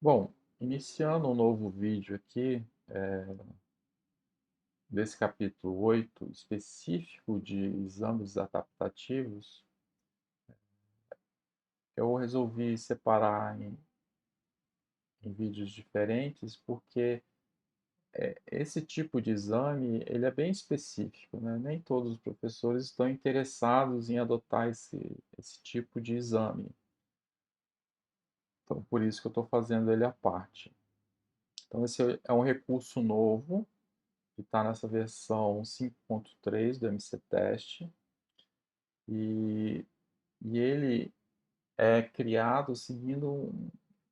Bom, iniciando um novo vídeo aqui, desse capítulo 8 específico de exames adaptativos, eu resolvi separar em vídeos diferentes, porque esse tipo de exame, ele é bem específico, né? Nem todos os professores estão interessados em adotar esse tipo de exame. Então, por isso que eu estou fazendo ele à parte. Então, esse é um recurso novo, que está nessa versão 5.3 do MC-Teste, e, e ele é criado seguindo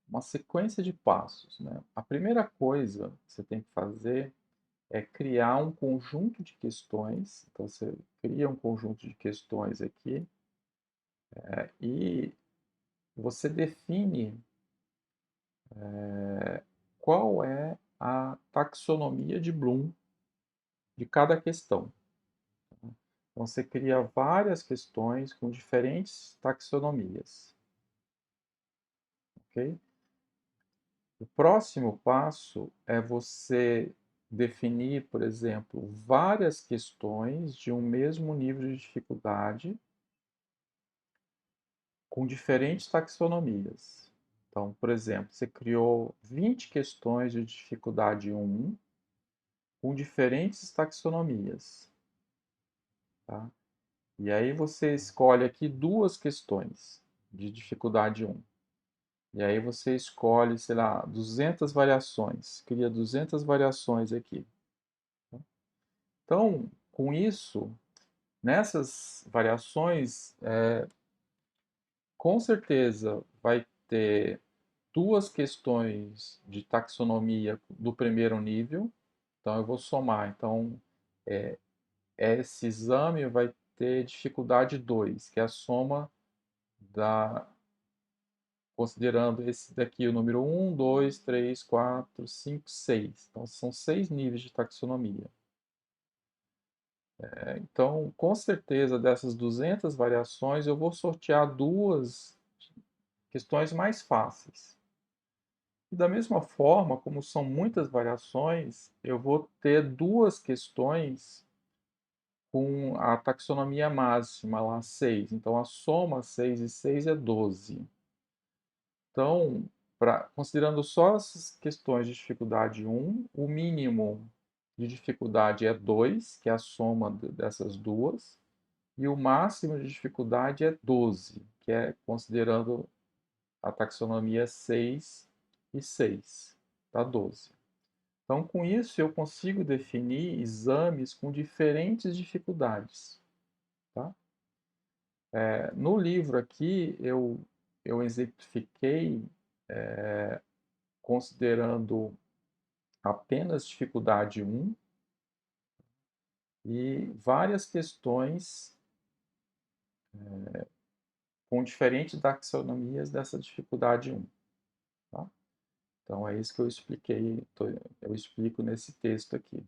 uma sequência de passos, né? A primeira coisa que você tem que fazer é criar um conjunto de questões. Então, você cria um conjunto de questões aqui, e você define qual é a taxonomia de Bloom de cada questão. Então, você cria várias questões com diferentes taxonomias, ok? O próximo passo é você definir, por exemplo, várias questões de um mesmo nível de dificuldade com diferentes taxonomias. Então, por exemplo, você criou 20 questões de dificuldade 1 com diferentes taxonomias, tá? E aí você escolhe aqui duas questões de dificuldade 1. E aí você escolhe, sei lá, 200 variações, cria 200 variações aqui. Então, com isso, nessas variações, com certeza vai ter duas questões de taxonomia do primeiro nível. Então, eu vou somar. Então, esse exame vai ter dificuldade 2, que é a soma da, considerando esse daqui o número 1, 2, 3, 4, 5, 6. Então, são 6 níveis de taxonomia. Então, com certeza, dessas 200 variações, eu vou sortear duas questões mais fáceis. E da mesma forma, como são muitas variações, eu vou ter duas questões com a taxonomia máxima, lá 6. Então, a soma 6 e 6 é 12. Então, considerando só as questões de dificuldade 1, o mínimo de dificuldade é 2, que é a soma dessas duas, e o máximo de dificuldade é 12, que é considerando a taxonomia 6 e 6, tá? 12. Então, com isso, eu consigo definir exames com diferentes dificuldades, tá? No livro aqui, eu exemplifiquei considerando apenas dificuldade 1 e várias questões com diferentes taxonomias dessa dificuldade 1. Tá? Então, é isso que eu expliquei, eu explico nesse texto aqui.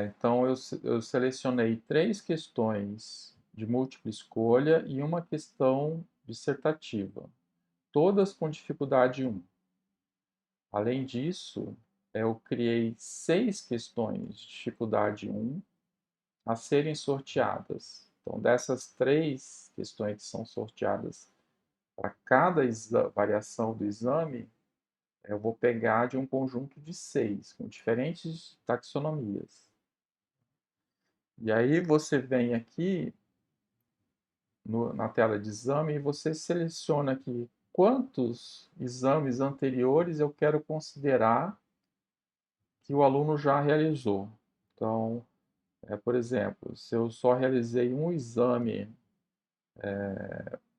Então, eu selecionei 3 questões de múltipla escolha e uma questão dissertativa, todas com dificuldade 1. Além disso, eu criei 6 questões de dificuldade 1 a serem sorteadas. Então, dessas 3 questões que são sorteadas para cada variação do exame, eu vou pegar de um conjunto de 6, com diferentes taxonomias. E aí você vem aqui na tela de exame e você seleciona aqui quantos exames anteriores eu quero considerar que o aluno já realizou. Então, por exemplo, se eu só realizei um exame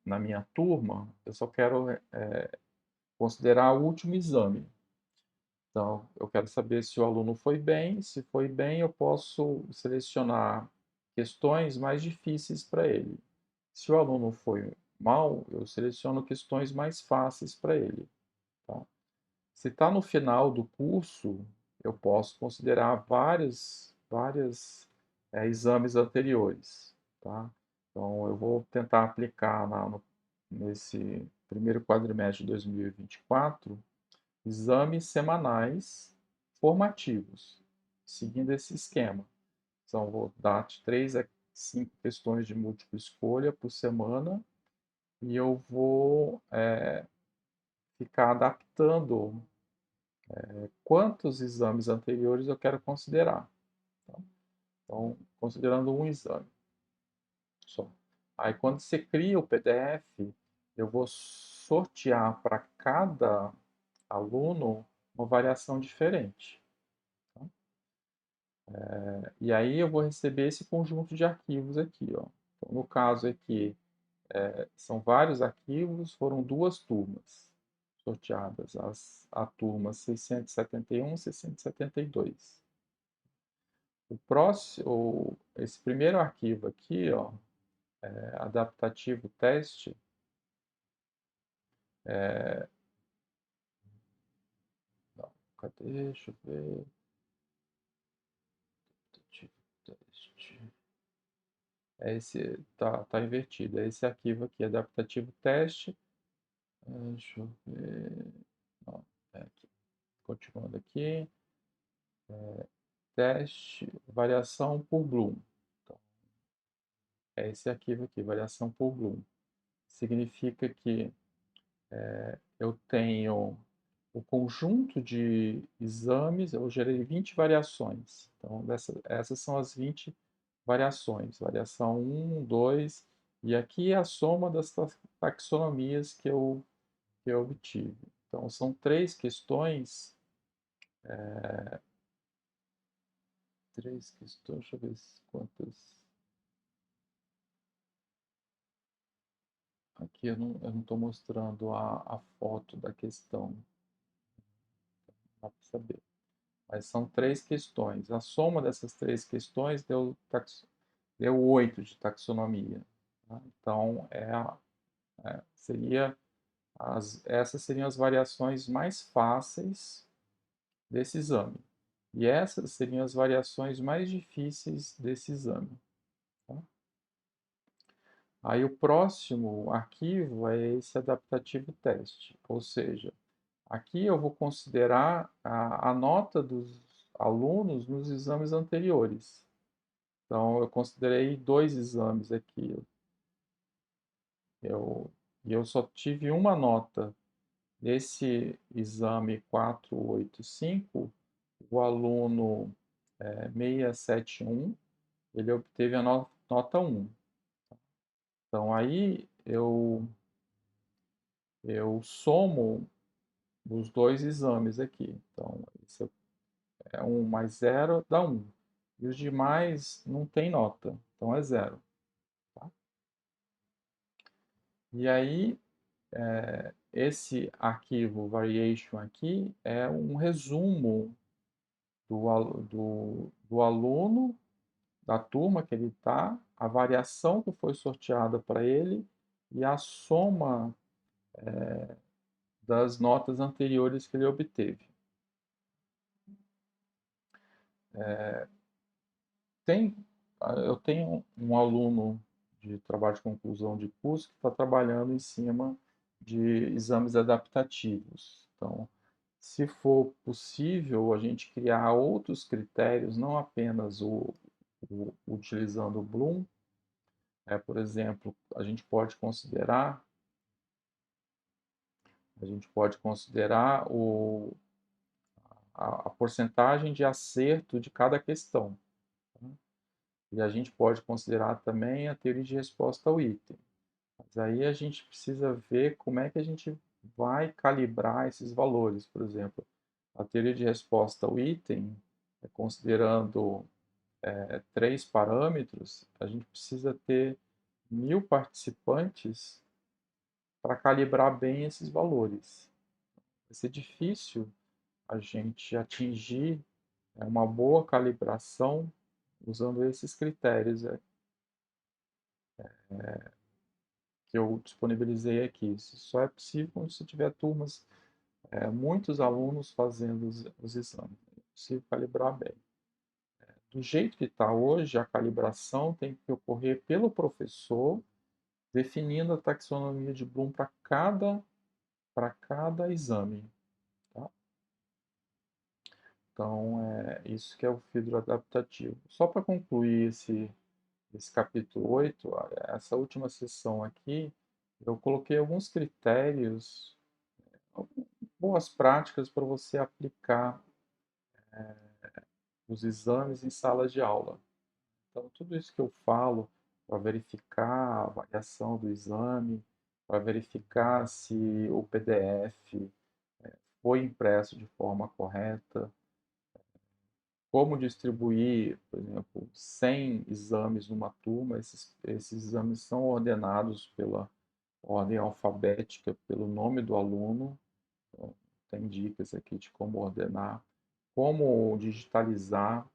na minha turma, eu só quero considerar o último exame. Então, eu quero saber se o aluno foi bem. Se foi bem, eu posso selecionar questões mais difíceis para ele. Se o aluno foi mal, eu seleciono questões mais fáceis para ele. Tá? Se está no final do curso, eu posso considerar vários exames anteriores. Tá? Então, eu vou tentar aplicar nesse primeiro quadrimestre de 2024, exames semanais formativos, seguindo esse esquema. Então, vou dar de 3 a 5 questões de múltipla escolha por semana e eu vou ficar adaptando quantos exames anteriores eu quero considerar. Tá? Então, considerando um exame só. Aí, quando você cria o PDF, eu vou sortear para cada aluno uma variação diferente. Tá? E aí eu vou receber esse conjunto de arquivos aqui. Ó. Então, no caso aqui, são vários arquivos, foram 2 turmas sorteadas, a turma 671 e 672. Esse primeiro arquivo aqui, ó, adaptativo teste, não, cadê? Deixa eu ver. Adaptativo teste. Esse, tá invertido, é esse arquivo aqui, adaptativo teste. Deixa eu ver. Não, aqui. Continuando aqui. Teste, variação por Bloom. Então, é esse arquivo aqui, variação por Bloom. Significa que eu tenho o conjunto de exames, eu gerei 20 variações. Então, essas são as 20 variações. Variação 1, 2, e aqui é a soma das taxonomias que eu obtive. Então, são 3 questões. 3 questões, deixa eu ver quantas. Aqui eu não estou mostrando a foto da questão, não dá para saber. Mas são 3 questões. A soma dessas 3 questões deu 8 de taxonomia. Tá? Então, essas seriam as variações mais fáceis desse exame. E essas seriam as variações mais difíceis desse exame. Tá? Aí o próximo arquivo é esse adaptativo teste, ou seja, aqui eu vou considerar a nota dos alunos nos exames anteriores. Então, eu considerei 2 exames aqui. E eu só tive uma nota. Nesse exame 485, o aluno 671, ele obteve a nota 1. Então, aí eu somo os 2 exames aqui. Então, esse é 1 mais 0 dá 1. E os demais não tem nota, então é 0. Tá? E aí, esse arquivo variation aqui é um resumo do aluno, da turma que ele está, a variação que foi sorteada para ele e a soma das notas anteriores que ele obteve. Eu tenho um aluno de trabalho de conclusão de curso que está trabalhando em cima de exames adaptativos. Então, se for possível, a gente criar outros critérios, não apenas utilizando o Bloom, por exemplo, a gente pode considerar a porcentagem de acerto de cada questão. Tá? E a gente pode considerar também a teoria de resposta ao item. Mas aí a gente precisa ver como é que a gente vai calibrar esses valores. Por exemplo, a teoria de resposta ao item, considerando 3 parâmetros, a gente precisa ter 1000 participantes para calibrar bem esses valores. Vai ser difícil a gente atingir uma boa calibração usando esses critérios que eu disponibilizei aqui. Isso só é possível quando você tiver turmas, muitos alunos fazendo os exames. É possível calibrar bem. Do jeito que está hoje, a calibração tem que ocorrer pelo professor definindo a taxonomia de Bloom para cada exame. Tá? Então, é isso que é o filtro adaptativo. Só para concluir esse capítulo 8, essa última sessão aqui, eu coloquei alguns critérios, boas práticas para você aplicar os exames em salas de aula. Então, tudo isso que eu falo para verificar a avaliação do exame, para verificar se o PDF foi impresso de forma correta, como distribuir, por exemplo, 100 exames numa turma, esses exames são ordenados pela ordem alfabética, pelo nome do aluno, então, tem dicas aqui de como ordenar, como digitalizar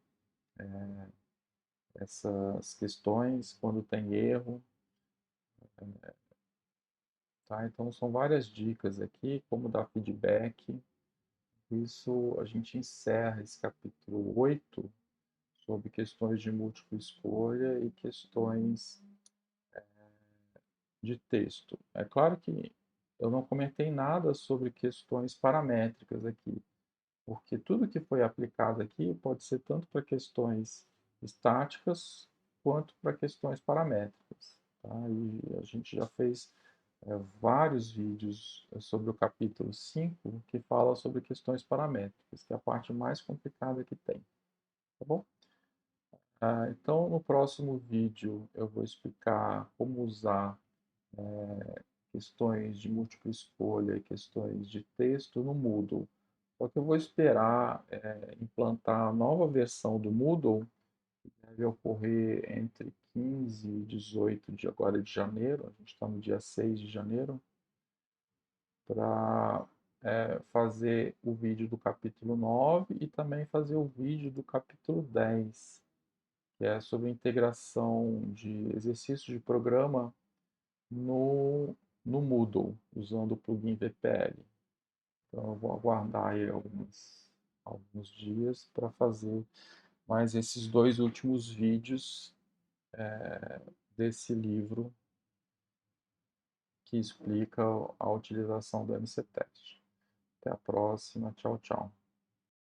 essas questões quando tem erro, tá? Então são várias dicas aqui, como dar feedback. Isso a gente encerra esse capítulo 8 sobre questões de múltipla escolha e questões de texto. É claro que eu não comentei nada sobre questões paramétricas aqui, porque tudo que foi aplicado aqui pode ser tanto para questões estáticas quanto para questões paramétricas. Tá? E a gente já fez vários vídeos sobre o capítulo 5 que fala sobre questões paramétricas, que é a parte mais complicada que tem. Tá bom? Então, no próximo vídeo eu vou explicar como usar questões de múltipla escolha e questões de texto no Moodle. Só que eu vou esperar implantar a nova versão do Moodle, que deve ocorrer entre 15 e 18 de agora de janeiro, a gente está no dia 6 de janeiro, para fazer o vídeo do capítulo 9 e também fazer o vídeo do capítulo 10, que é sobre integração de exercícios de programa no Moodle, usando o plugin VPL. Então eu vou aguardar aí alguns dias para fazer mais esses dois últimos vídeos desse livro que explica a utilização do MC-Test. Até a próxima. Tchau, tchau.